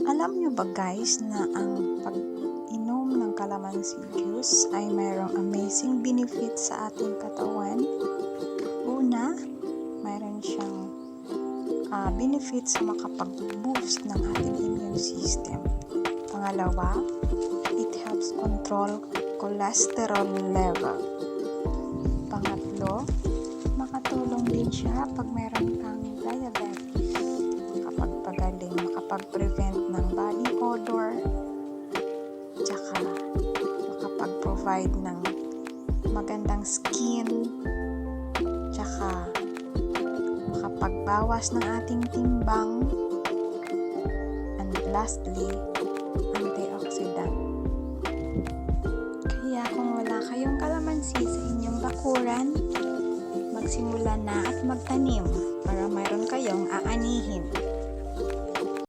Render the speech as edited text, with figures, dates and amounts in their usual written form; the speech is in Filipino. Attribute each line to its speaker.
Speaker 1: Alam niyo ba guys na ang pag-inom ng calamansi juice ay mayroong amazing benefits sa ating katawan? Una, mayroon siyang benefits sa makapag-boost ng ating immune system. Pangalawa, it helps control cholesterol level. Pangatlo, makatulong din siya pag mayroon kang diabetes. Makapagpagaling, makapag-prevent ng body odor, tsaka makapag-provide ng magandang skin, tsaka makapagbawas ng ating timbang, and lastly, antioxidant. Kaya kung wala kayong kalamansi sa inyong bakuran, magsimula na at magtanim para mayroon kayong aanihin.